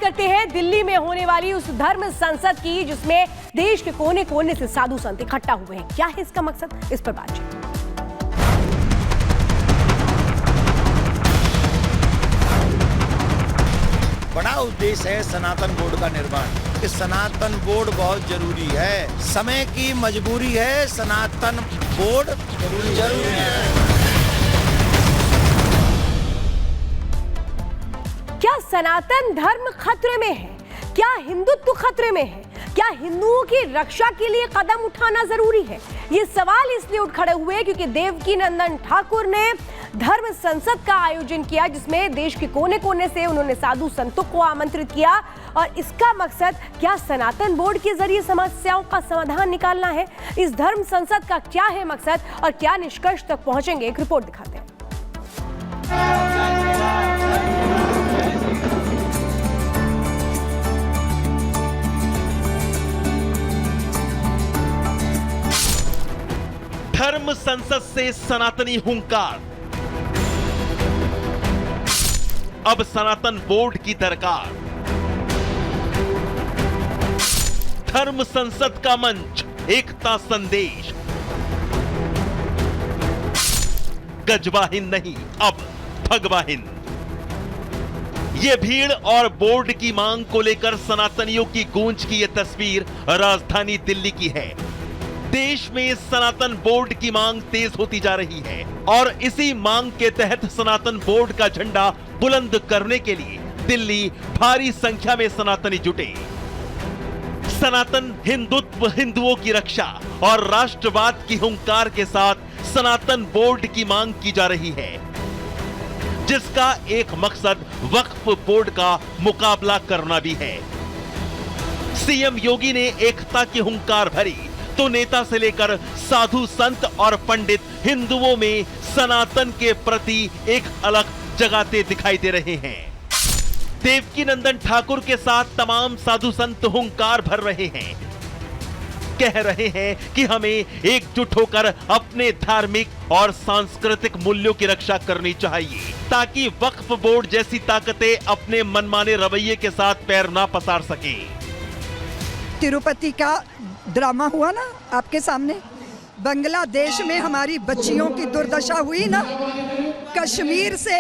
करते हैं दिल्ली में होने वाली उस धर्म संसद की जिसमें देश के कोने कोने से साधु संत इकट्ठा हुए हैं। क्या है इसका मकसद, इस पर बातचीत। बड़ा उद्देश्य है सनातन बोर्ड का निर्माण। इस सनातन बोर्ड बहुत जरूरी है, समय की मजबूरी है, सनातन बोर्ड जरूरी है। क्या सनातन धर्म खतरे में है? क्या हिंदुत्व खतरे में है? क्या हिंदुओं की रक्षा के लिए कदम उठाना जरूरी है? ये सवाल इसलिए उठ खड़े हुए क्योंकि देवकीनंदन ठाकुर ने धर्म संसद का आयोजन किया जिसमें देश के कोने कोने से उन्होंने साधु संतों को आमंत्रित किया। और इसका मकसद क्या सनातन बोर्ड के जरिए समस्याओं का समाधान निकालना है? इस धर्म संसद का क्या है मकसद और क्या निष्कर्ष तक पहुंचेंगे, एक रिपोर्ट दिखाते हैं। धर्म संसद से सनातनी हुंकार, अब सनातन बोर्ड की दरकार। धर्म संसद का मंच, एकता संदेश। गजबा हिंद नहीं, अब भगवा हिंद। ये भीड़ और बोर्ड की मांग को लेकर सनातनियों की गूंज की यह तस्वीर राजधानी दिल्ली की है। देश में सनातन बोर्ड की मांग तेज होती जा रही है और इसी मांग के तहत सनातन बोर्ड का झंडा बुलंद करने के लिए दिल्ली भारी संख्या में सनातनी जुटे। सनातन हिंदुत्व, हिंदुओं की रक्षा और राष्ट्रवाद की हुंकार के साथ सनातन बोर्ड की मांग की जा रही है, जिसका एक मकसद वक्फ बोर्ड का मुकाबला करना भी है। सीएम योगी ने एकता की हुंकार भरी तो नेता से लेकर साधु संत और पंडित हिंदुओं में सनातन के प्रति एक अलग जगाते दिखाई दे रहे हैं। देवकीनंदन ठाकुर के साथ तमाम साधु संत हुंकार भर रहे हैं, कह रहे हैं कि हमें एकजुट होकर अपने धार्मिक और सांस्कृतिक मूल्यों की रक्षा करनी चाहिए ताकि वक्फ बोर्ड जैसी ताकतें अपने मनमाने रवैये के साथ पैर ना पसार सके। तिरुपति का ड्रामा हुआ ना आपके सामने, बांग्लादेश में हमारी बच्चियों की दुर्दशा हुई ना, कश्मीर से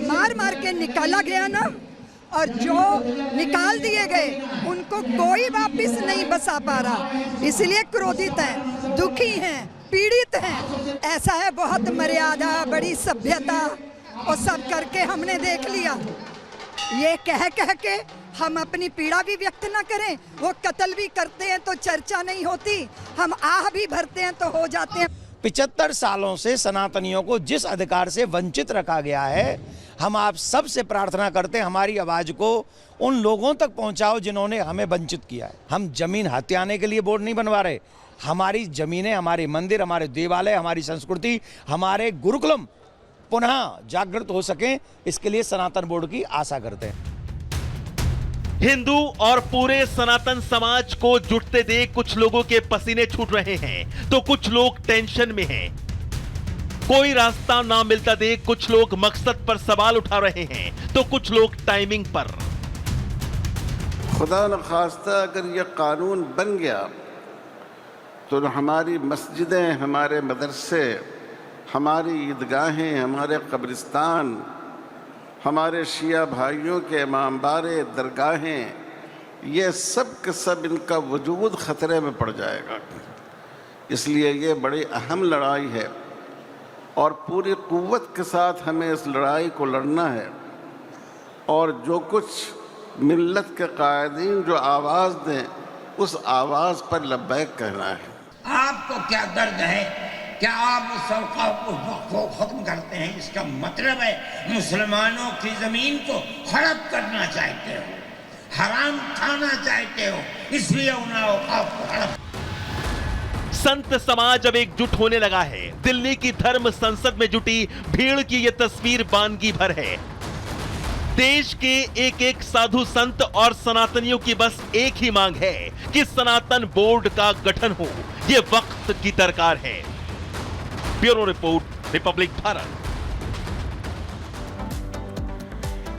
मार मार के निकाला गया ना, और जो निकाल दिए गए उनको कोई वापस नहीं बसा पा रहा, इसलिए क्रोधित हैं, दुखी हैं, पीड़ित हैं। ऐसा है बहुत मर्यादा, बड़ी सभ्यता और सब करके हमने देख लिया। ये कह के हम अपनी पीड़ा भी व्यक्त ना करें, वो कत्ल भी करते हैं तो चर्चा नहीं होती, हम आह भी भरते हैं तो हो जाते हैं। 75 सालों से सनातनियों को जिस अधिकार से वंचित रखा गया है, हम आप सब से प्रार्थना करते हैं हमारी आवाज को उन लोगों तक पहुंचाओ जिन्होंने हमें वंचित किया है। हम जमीन हथियाने के लिए बोर्ड नहीं बनवा रहे, हमारी जमीनें, हमारे मंदिर, हमारे देवालय, हमारी संस्कृति, हमारे गुरुकुलम पुनः जागृत हो सके, इसके लिए सनातन बोर्ड की आशा करते हैं। हिंदू और पूरे सनातन समाज को जुटते देख कुछ लोगों के पसीने छूट रहे हैं तो कुछ लोग टेंशन में हैं। कोई रास्ता ना मिलता देख कुछ लोग मकसद पर सवाल उठा रहे हैं तो कुछ लोग टाइमिंग पर। खुदा न खास्ता अगर यह कानून बन गया तो हमारी मस्जिदें, हमारे मदरसे, हमारी ईदगाहें, हमारे कब्रिस्तान, हमारे शिया भाइयों के इमामबारे, दरगाहें, ये सब के सब इनका वजूद ख़तरे में पड़ जाएगा। इसलिए ये बड़ी अहम लड़ाई है और पूरी क़ुव्वत के साथ हमें इस लड़ाई को लड़ना है। और जो कुछ मिल्लत के कायदीन जो आवाज़ दें, उस आवाज़ पर लब्बैक कहना है। आपको क्या दर्द है? क्या आप उस वक़्फ़ को खत्म करते हैं? इसका मतलब है मुसलमानों की जमीन को हड़प करना चाहते हो, हराम खाना चाहते हो, इसलिए उन औक़ाफ़ को हड़प। संत समाज अब एकजुट होने लगा है। दिल्ली की धर्म संसद में जुटी भीड़ की यह तस्वीर बानगी भर है। देश के एक एक साधु संत और सनातनियों की बस एक ही मांग है कि सनातन बोर्ड का गठन हो। यह वक्त की दरकार है। Bureau report, Republic Bharat.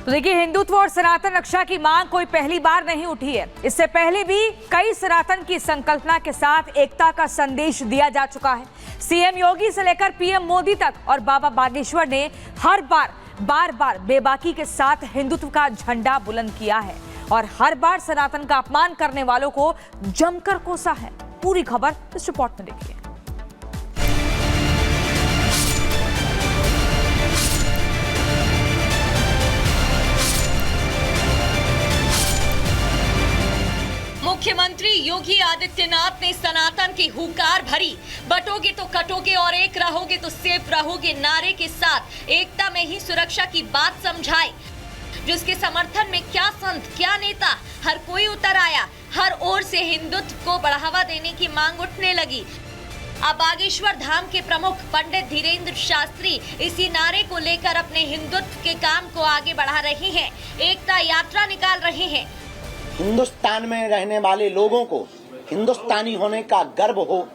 तो देखिए, हिंदुत्व और सनातन रक्षा की मांग कोई पहली बार नहीं उठी है। इससे पहले भी कई सनातन की संकल्पना के साथ एकता का संदेश दिया जा चुका है। सीएम योगी से लेकर पीएम मोदी तक और बाबा बागेश्वर ने हर बार बेबाकी के साथ हिंदुत्व का झंडा बुलंद किया है और हर बार सनातन का अपमान करने वालों को जमकर कोसा है। पूरी खबर इस रिपोर्ट में देखिए। मुख्यमंत्री योगी आदित्यनाथ ने सनातन की हुंकार भरी बटोगे तो कटोगे और एक रहोगे तो सेफ रहोगे नारे के साथ एकता में ही सुरक्षा की बात समझाई, जिसके समर्थन में क्या संत क्या नेता हर कोई उतर आया। हर ओर से हिंदुत्व को बढ़ावा देने की मांग उठने लगी। अब बागेश्वर धाम के प्रमुख पंडित धीरेन्द्र शास्त्री इसी नारे को लेकर अपने हिंदुत्व के काम को आगे बढ़ा रहे हैं, एकता यात्रा निकाल रहे हैं। हिंदुस्तान में रहने वाले लोगों को हिंदुस्तानी होने का गर्व हो,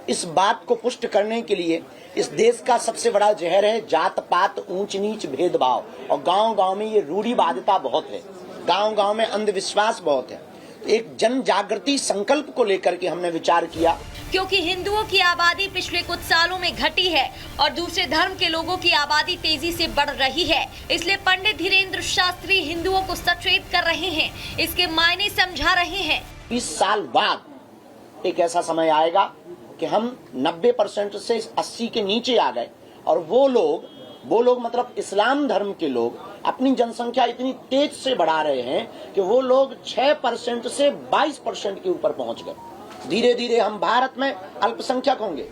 इस बात को पुष्ट करने के लिए इस देश का सबसे बड़ा जहर है जात पात ऊंच नीच भेदभाव, और गांव-गांव में ये रूढ़िवादिता बहुत है, गांव-गांव में अंधविश्वास बहुत है। एक जन जागृति संकल्प को लेकर के हमने विचार किया, क्योंकि हिंदुओं की आबादी पिछले कुछ सालों में घटी है और दूसरे धर्म के लोगों की आबादी तेजी से बढ़ रही है, इसलिए पंडित धीरेन्द्र शास्त्री हिंदुओं को सचेत कर रहे हैं, इसके मायने समझा रहे हैं। 20 साल बाद एक ऐसा समय आएगा कि हम 90% से 80 के नीचे आ गए, और वो लोग मतलब इस्लाम धर्म के लोग अपनी जनसंख्या इतनी तेज से बढ़ा रहे हैं कि वो लोग 6% से 22% के ऊपर पहुंच गए। धीरे धीरे हम भारत में अल्पसंख्यक होंगे।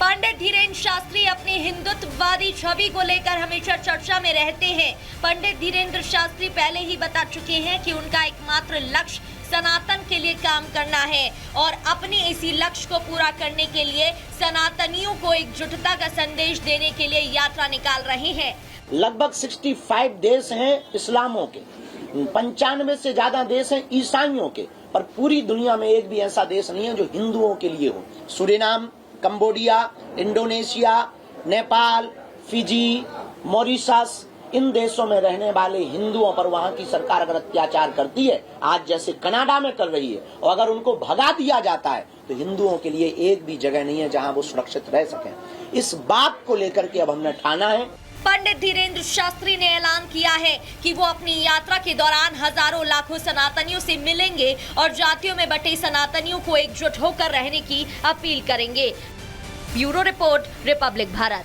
पंडित धीरेन्द्र शास्त्री अपनी हिंदुत्ववादी छवि को लेकर हमेशा चर्चा में रहते हैं। पंडित धीरेन्द्र शास्त्री पहले ही बता चुके हैं कि उनका एकमात्र लक्ष्य सनातन के लिए काम करना है और अपने इसी लक्ष्य को पूरा करने के लिए सनातनियों को एकजुटता का संदेश देने के लिए यात्रा निकाल रहे हैं। लगभग 65 देश हैं इस्लामों के, 95 से ज्यादा देश हैं ईसाइयों के, पर पूरी दुनिया में एक भी ऐसा देश नहीं है जो हिंदुओं के लिए हो। Suriname, Cambodia, Indonesia, Nepal, Fiji, Mauritius, इन देशों में रहने वाले हिंदुओं पर वहां की सरकार अगर अत्याचार करती है, आज जैसे कनाडा में कर रही है, और अगर उनको भगा दिया जाता है, तो हिंदुओं के लिए एक भी जगह नहीं है जहां वो सुरक्षित रह सकें। इस बात को लेकर के अब हमने ठाना है। पंडित धीरेन्द्र शास्त्री ने ऐलान किया है कि वो अपनी यात्रा के दौरान हजारों लाखों सनातनियों से मिलेंगे और जातियों में बटे सनातनियों को एकजुट होकर रहने की अपील करेंगे। Bureau report, Republic Bharat.